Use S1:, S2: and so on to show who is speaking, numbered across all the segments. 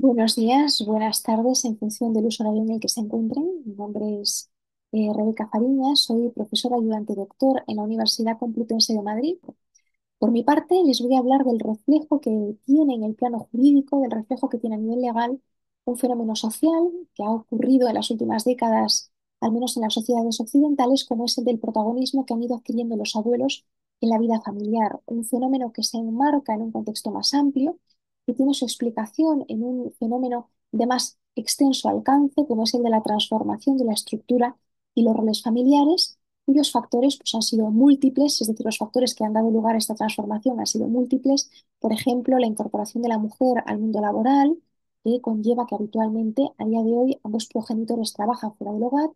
S1: Buenos días, buenas tardes, en función del uso horario en el que se encuentren. Mi nombre es Rebeca Fariñas, soy profesora ayudante doctor en la Universidad Complutense de Madrid. Por mi parte, les voy a hablar del reflejo que tiene en el plano jurídico, del reflejo que tiene a nivel legal un fenómeno social que ha ocurrido en las últimas décadas, al menos en las sociedades occidentales, como es el del protagonismo que han ido adquiriendo los abuelos en la vida familiar. Un fenómeno que se enmarca en un contexto más amplio, que tiene su explicación en un fenómeno de más extenso alcance, como es el de la transformación de la estructura y los roles familiares, cuyos factores pues, han sido múltiples, es decir, los factores que han dado lugar a esta transformación han sido múltiples. Por ejemplo, la incorporación de la mujer al mundo laboral, que conlleva que habitualmente a día de hoy ambos progenitores trabajan fuera del hogar,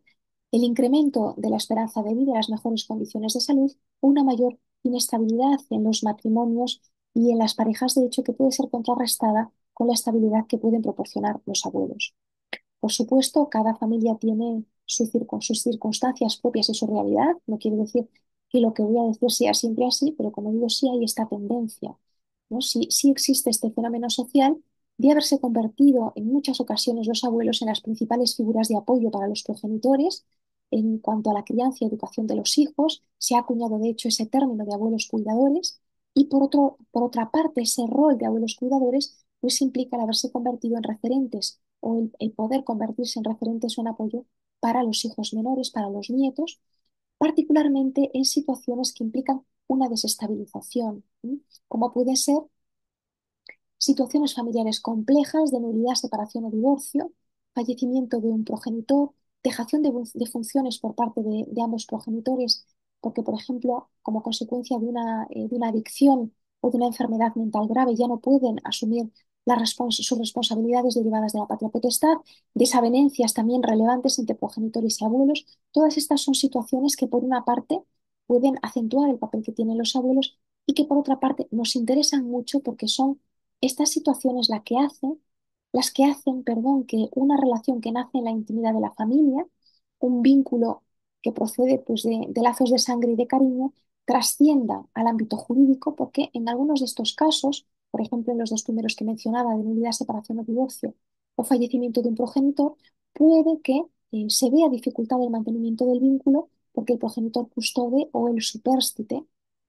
S1: el incremento de la esperanza de vida, las mejores condiciones de salud, o una mayor inestabilidad en los matrimonios y en las parejas, de hecho, que puede ser contrarrestada con la estabilidad que pueden proporcionar los abuelos. Por supuesto, cada familia tiene sus circunstancias propias y su realidad. No quiere decir que lo que voy a decir sea siempre así, pero como digo, sí hay esta tendencia, ¿no? Sí existe este fenómeno social de haberse convertido en muchas ocasiones los abuelos en las principales figuras de apoyo para los progenitores en cuanto a la crianza y educación de los hijos. Se ha acuñado, de hecho, ese término de abuelos cuidadores y por otra parte, ese rol de abuelos cuidadores pues implica el haberse convertido en referentes o el poder convertirse en referentes o en apoyo para los hijos menores, para los nietos, particularmente en situaciones que implican una desestabilización, ¿sí? Como puede ser situaciones familiares complejas de nulidad, separación o divorcio, fallecimiento de un progenitor, dejación de funciones por parte de ambos progenitores, porque, por ejemplo, como consecuencia de una adicción o de una enfermedad mental grave, ya no pueden asumir sus responsabilidades derivadas de la patria potestad, desavenencias también relevantes entre progenitores y abuelos. Todas estas son situaciones que, por una parte, pueden acentuar el papel que tienen los abuelos y que, por otra parte, nos interesan mucho porque son estas situaciones las que hacen, perdón, que una relación que nace en la intimidad de la familia, un vínculo que procede pues, de lazos de sangre y de cariño, trascienda al ámbito jurídico, porque en algunos de estos casos, por ejemplo, en los dos primeros que mencionaba, de nulidad, separación o divorcio, o fallecimiento de un progenitor, puede que se vea dificultado el mantenimiento del vínculo porque el progenitor custode o el supérstite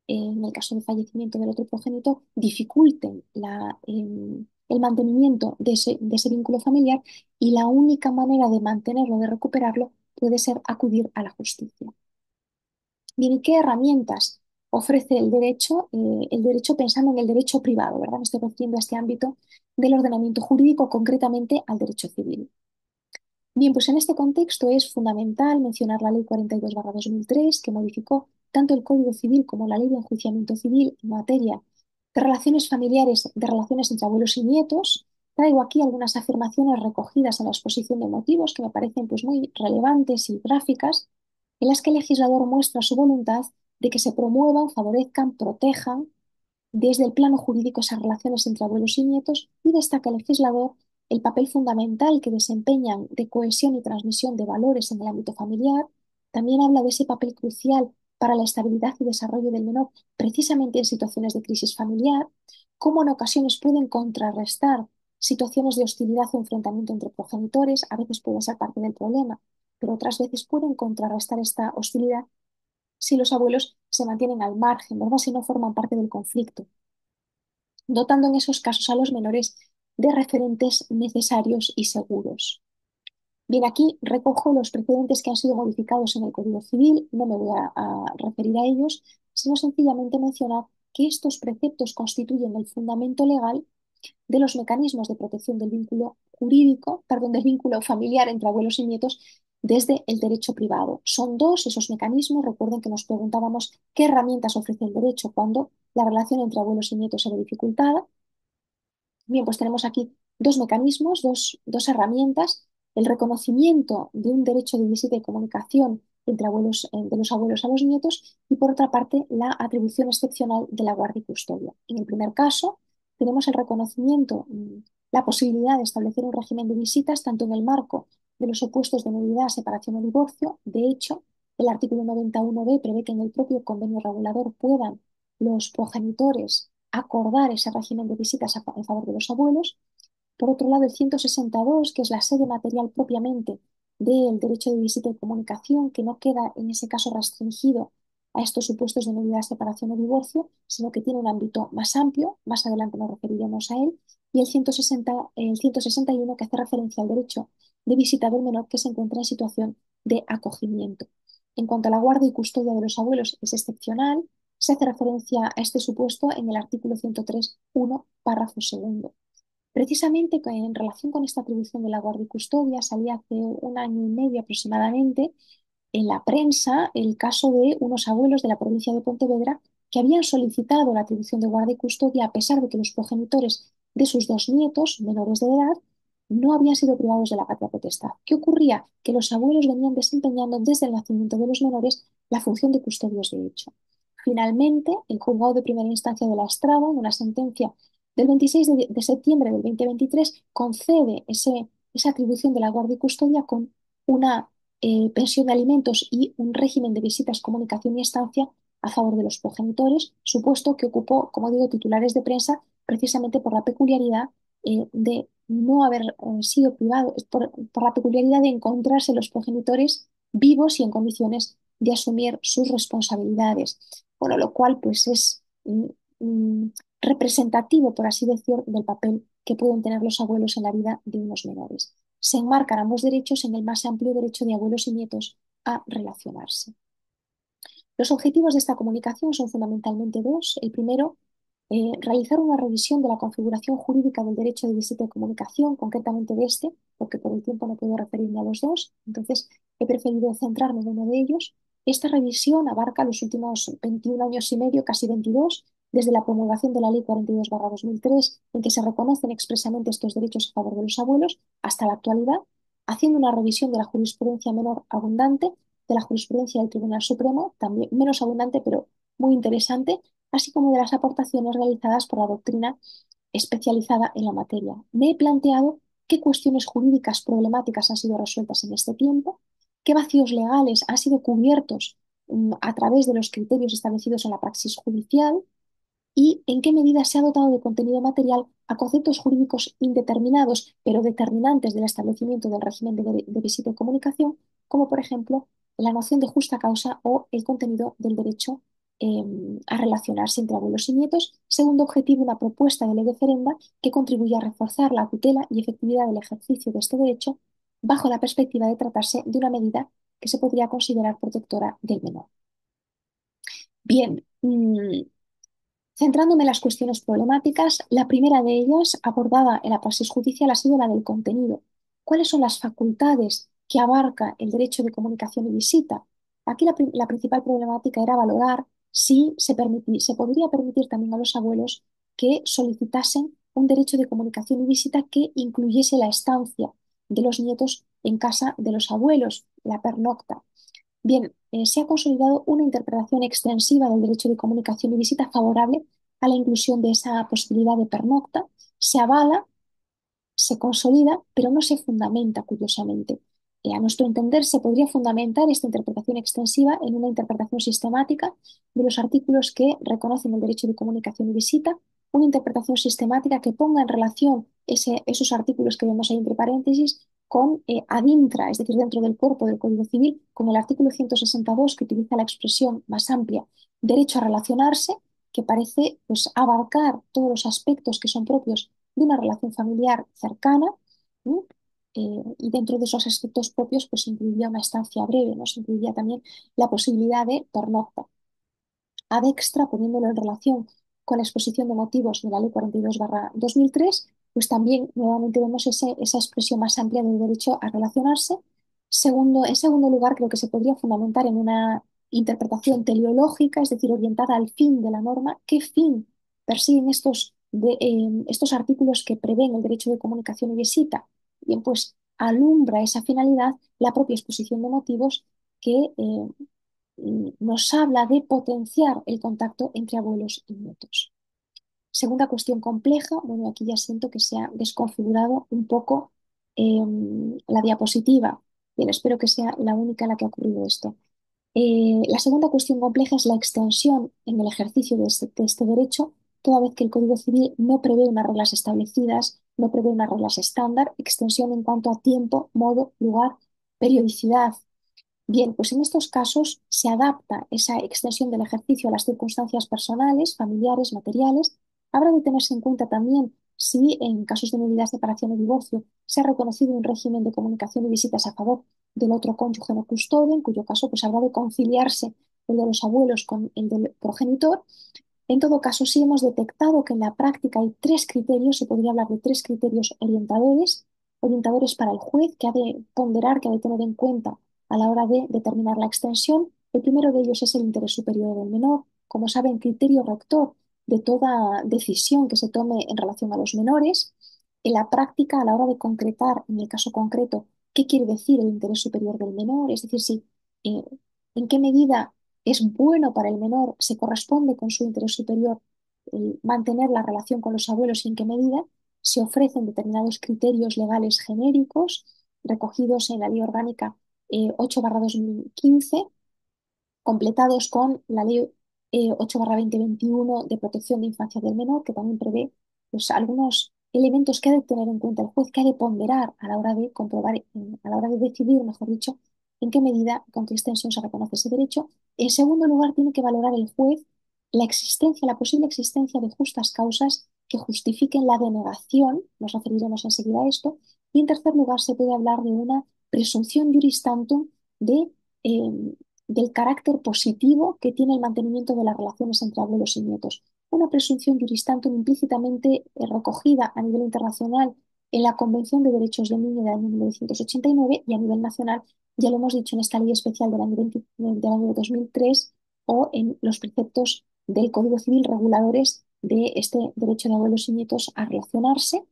S1: en el caso de fallecimiento del otro progenitor, dificulten el mantenimiento de ese vínculo familiar y la única manera de mantenerlo, de recuperarlo, puede ser acudir a la justicia. Bien, ¿y qué herramientas ofrece el derecho? El derecho pensando en el derecho privado, ¿verdad? Me estoy refiriendo a este ámbito del ordenamiento jurídico, concretamente al derecho civil. Bien, pues en este contexto es fundamental mencionar la Ley 42/2003, que modificó tanto el Código Civil como la Ley de Enjuiciamiento Civil en materia de relaciones familiares, de relaciones entre abuelos y nietos. Traigo aquí algunas afirmaciones recogidas en la exposición de motivos que me parecen pues, muy relevantes y gráficas, en las que el legislador muestra su voluntad de que se promuevan, favorezcan, protejan desde el plano jurídico esas relaciones entre abuelos y nietos y destaca el legislador el papel fundamental que desempeñan de cohesión y transmisión de valores en el ámbito familiar. También habla de ese papel crucial para la estabilidad y desarrollo del menor, precisamente en situaciones de crisis familiar, cómo en ocasiones pueden contrarrestar situaciones de hostilidad o enfrentamiento entre progenitores, a veces pueden ser parte del problema, pero otras veces pueden contrarrestar esta hostilidad si los abuelos se mantienen al margen, ¿verdad? Si no forman parte del conflicto, dotando en esos casos a los menores de referentes necesarios y seguros. Bien, aquí recojo los precedentes que han sido modificados en el Código Civil, no me voy a referir a ellos, sino sencillamente mencionar que estos preceptos constituyen el fundamento legal de los mecanismos de protección del vínculo jurídico, perdón, del vínculo familiar entre abuelos y nietos desde el derecho privado. Son dos esos mecanismos. Recuerden que nos preguntábamos qué herramientas ofrece el derecho cuando la relación entre abuelos y nietos se ve dificultada. Bien, pues tenemos aquí dos mecanismos, dos herramientas. El reconocimiento de un derecho de visita y comunicación entre abuelos, de los abuelos a los nietos y, por otra parte, la atribución excepcional de la guardia y custodia. En el primer caso, tenemos el reconocimiento, la posibilidad de establecer un régimen de visitas tanto en el marco de los supuestos de nulidad, separación o divorcio. De hecho, el artículo 91b prevé que en el propio convenio regulador puedan los progenitores acordar ese régimen de visitas en favor de los abuelos. Por otro lado, el 162, que es la sede material propiamente del derecho de visita y comunicación, que no queda en ese caso restringido a estos supuestos de nulidad, separación o divorcio, sino que tiene un ámbito más amplio, más adelante nos referiremos a él, y el 161, que hace referencia al derecho de visita del menor que se encuentra en situación de acogimiento. En cuanto a la guardia y custodia de los abuelos, es excepcional. Se hace referencia a este supuesto en el artículo 103.1, párrafo segundo. Precisamente en relación con esta atribución de la guardia y custodia, salía hace un año y medio aproximadamente en la prensa el caso de unos abuelos de la provincia de Pontevedra que habían solicitado la atribución de guardia y custodia a pesar de que los progenitores de sus dos nietos, menores de edad, no habían sido privados de la patria potestad. ¿Qué ocurría? Que los abuelos venían desempeñando desde el nacimiento de los menores la función de custodios de hecho. Finalmente, el juzgado de primera instancia de La Estrada, en una sentencia del 26 de septiembre del 2023, concede esa atribución de la guardia y custodia con una pensión de alimentos y un régimen de visitas, comunicación y estancia a favor de los progenitores, supuesto que ocupó, como digo, titulares de prensa precisamente por la peculiaridad de no haber sido privados, por la peculiaridad de encontrarse los progenitores vivos y en condiciones de asumir sus responsabilidades. Bueno, lo cual pues es representativo, por así decir, del papel que pueden tener los abuelos en la vida de unos menores. Se enmarcan ambos derechos en el más amplio derecho de abuelos y nietos a relacionarse. Los objetivos de esta comunicación son fundamentalmente dos. El primero, realizar una revisión de la configuración jurídica del derecho de visita y comunicación, concretamente de este, porque por el tiempo no puedo referirme a los dos, entonces he preferido centrarme en uno de ellos. Esta revisión abarca los últimos 21 años y medio, casi 22, desde la promulgación de la Ley 42/2003, en que se reconocen expresamente estos derechos a favor de los abuelos, hasta la actualidad, haciendo una revisión de la jurisprudencia menor abundante, de la jurisprudencia del Tribunal Supremo, también menos abundante, pero muy interesante, así como de las aportaciones realizadas por la doctrina especializada en la materia. Me he planteado qué cuestiones jurídicas problemáticas han sido resueltas en este tiempo, qué vacíos legales han sido cubiertos a través de los criterios establecidos en la praxis judicial y en qué medida se ha dotado de contenido material a conceptos jurídicos indeterminados, pero determinantes del establecimiento del régimen de visita y comunicación, como por ejemplo la noción de justa causa o el contenido del derecho eh, a relacionarse entre abuelos y nietos. Segundo objetivo, una propuesta de ley de referenda que contribuya a reforzar la tutela y efectividad del ejercicio de este derecho bajo la perspectiva de tratarse de una medida que se podría considerar protectora del menor. Bien, centrándome en las cuestiones problemáticas, la primera de ellas, abordada en la praxis judicial, ha sido la del contenido. ¿Cuáles son las facultades que abarca el derecho de comunicación y visita? Aquí la principal problemática era valorar si se podría permitir también a los abuelos que solicitasen un derecho de comunicación y visita que incluyese la estancia de los nietos en casa de los abuelos, la pernocta. Bien, se ha consolidado una interpretación extensiva del derecho de comunicación y visita favorable a la inclusión de esa posibilidad de pernocta. Se avala, se consolida, pero no se fundamenta, curiosamente. A nuestro entender, se podría fundamentar esta interpretación extensiva en una interpretación sistemática de los artículos que reconocen el derecho de comunicación y visita, una interpretación sistemática que ponga en relación esos artículos que vemos ahí entre paréntesis con ad intra, es decir, dentro del cuerpo del Código Civil, con el artículo 162 que utiliza la expresión más amplia, derecho a relacionarse, que parece pues, abarcar todos los aspectos que son propios de una relación familiar cercana, ¿no? Y dentro de esos aspectos propios, pues incluiría una estancia breve, ¿no? Se incluiría también la posibilidad de pernocta. Ad extra, poniéndolo en relación con la exposición de motivos de la Ley 42/2003, pues también nuevamente vemos esa expresión más amplia del derecho a relacionarse. En segundo lugar, creo que se podría fundamentar en una interpretación teleológica, es decir, orientada al fin de la norma. ¿Qué fin persiguen estos artículos que prevén el derecho de comunicación y visita? Bien, pues alumbra esa finalidad la propia exposición de motivos que nos habla de potenciar el contacto entre abuelos y nietos. Segunda cuestión compleja, bueno, aquí ya siento que se ha desconfigurado un poco eh, la diapositiva. Bien, espero que sea la única en la que ha ocurrido esto. La segunda cuestión compleja es la extensión en el ejercicio de este derecho, toda vez que el Código Civil no prevé unas reglas establecidas no prevé unas reglas estándar, extensión en cuanto a tiempo, modo, lugar, periodicidad. Bien, pues en estos casos se adapta esa extensión del ejercicio a las circunstancias personales, familiares, materiales. Habrá de tenerse en cuenta también si en casos de nulidad, separación o divorcio se ha reconocido un régimen de comunicación y visitas a favor del otro cónyuge no custodio, en cuyo caso pues habrá de conciliarse el de los abuelos con el del progenitor. En todo caso, sí hemos detectado que en la práctica hay tres criterios, se podría hablar de tres criterios orientadores para el juez que ha de ponderar, que ha de tener en cuenta a la hora de determinar la extensión. El primero de ellos es el interés superior del menor. Como saben, criterio rector de toda decisión que se tome en relación a los menores. En la práctica, a la hora de concretar, en el caso concreto, qué quiere decir el interés superior del menor, es decir, si, eh, en qué medida es bueno para el menor, se corresponde con su interés superior el mantener la relación con los abuelos y en qué medida se ofrecen determinados criterios legales genéricos recogidos en la Ley Orgánica 8/2015, completados con la Ley 8/2021 de protección de infancia del menor, que también prevé pues, algunos elementos que ha de tener en cuenta el juez, que ha de ponderar a la hora de comprobar, a la hora de decidir, mejor dicho, en qué medida, con qué extensión se reconoce ese derecho. En segundo lugar, tiene que valorar el juez la existencia, la posible existencia de justas causas que justifiquen la denegación, nos referiremos enseguida a esto, y en tercer lugar, se puede hablar de una presunción juris tantum de eh, del carácter positivo que tiene el mantenimiento de las relaciones entre abuelos y nietos. Una presunción juris tantum implícitamente recogida a nivel internacional en la Convención de Derechos del Niño del año 1989 y a nivel nacional, ya lo hemos dicho en esta ley especial del año 2003 o en los preceptos del Código Civil reguladores de este derecho de abuelos y nietos a relacionarse.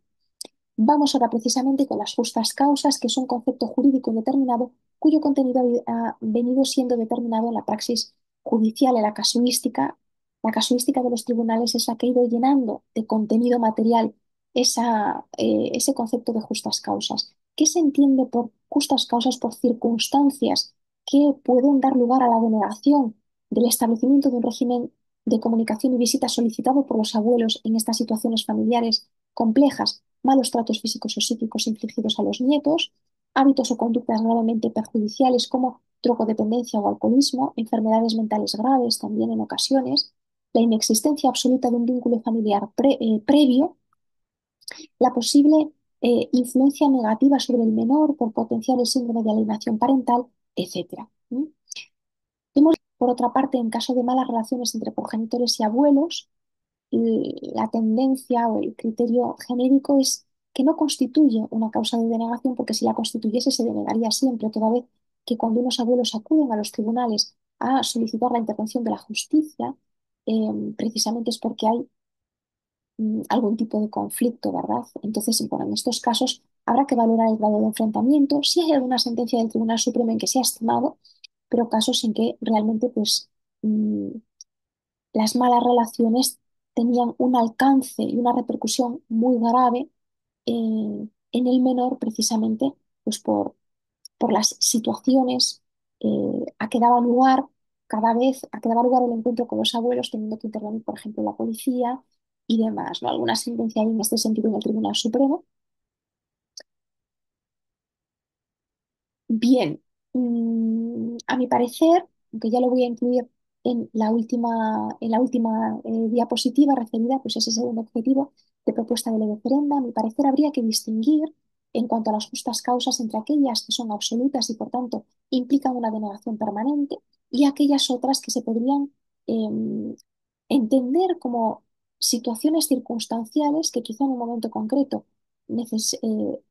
S1: Vamos ahora precisamente con las justas causas, que es un concepto jurídico indeterminado cuyo contenido ha venido siendo determinado en la praxis judicial, en la casuística. La casuística de los tribunales es la que ha ido llenando de contenido material ese concepto de justas causas. ¿Qué se entiende por justas causas? Por circunstancias que pueden dar lugar a la denegación del establecimiento de un régimen de comunicación y visita solicitado por los abuelos en estas situaciones familiares complejas, malos tratos físicos o psíquicos infligidos a los nietos, hábitos o conductas gravemente perjudiciales como drogodependencia o alcoholismo, enfermedades mentales graves también en ocasiones, la inexistencia absoluta de un vínculo familiar previo, la posible influencia negativa sobre el menor por potenciar el síndrome de alienación parental, etcétera. Vemos, por otra parte, en caso de malas relaciones entre progenitores y abuelos, la tendencia o el criterio genérico es que no constituye una causa de denegación, porque si la constituyese se denegaría siempre, toda vez que cuando unos abuelos acuden a los tribunales a solicitar la intervención de la justicia, precisamente es porque hay algún tipo de conflicto, ¿verdad? Entonces, bueno, en estos casos habrá que valorar el grado de enfrentamiento, si hay alguna sentencia del Tribunal Supremo en que se ha estimado, pero casos en que realmente, pues, mm, las malas relaciones tenían un alcance y una repercusión muy grave en el menor precisamente pues por las situaciones a que daba lugar a que daba lugar el encuentro con los abuelos, teniendo que intervenir, por ejemplo, la policía y demás, ¿no? Alguna sentencia hay en este sentido en el Tribunal Supremo. Bien, a mi parecer, aunque ya lo voy a incluir en la última diapositiva referida pues, a ese segundo objetivo de propuesta de ley referenda, a mi parecer habría que distinguir en cuanto a las justas causas entre aquellas que son absolutas y por tanto implican una denegación permanente y aquellas otras que se podrían entender como situaciones circunstanciales que quizá en un momento concreto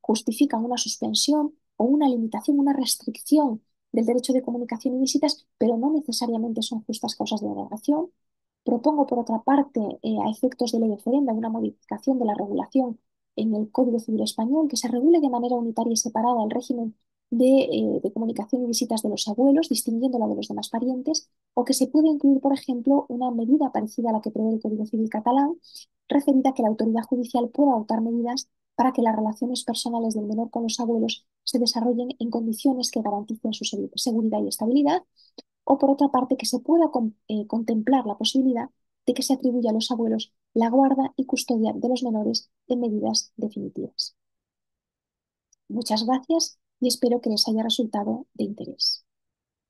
S1: justifican una suspensión o una limitación, una restricción del derecho de comunicación y visitas, pero no necesariamente son justas causas de denegación. Propongo, por otra parte, a efectos de ley referenda, una modificación de la regulación en el Código Civil Español, que se regule de manera unitaria y separada el régimen de comunicación y visitas de los abuelos, distinguiéndola de los demás parientes, o que se puede incluir, por ejemplo, una medida parecida a la que prevé el Código Civil catalán, referida a que la autoridad judicial pueda adoptar medidas para que las relaciones personales del menor con los abuelos se desarrollen en condiciones que garanticen su seguridad y estabilidad, o por otra parte que se pueda contemplar la posibilidad de que se atribuye a los abuelos la guarda y custodia de los menores en medidas definitivas. Muchas gracias y espero que les haya resultado de interés.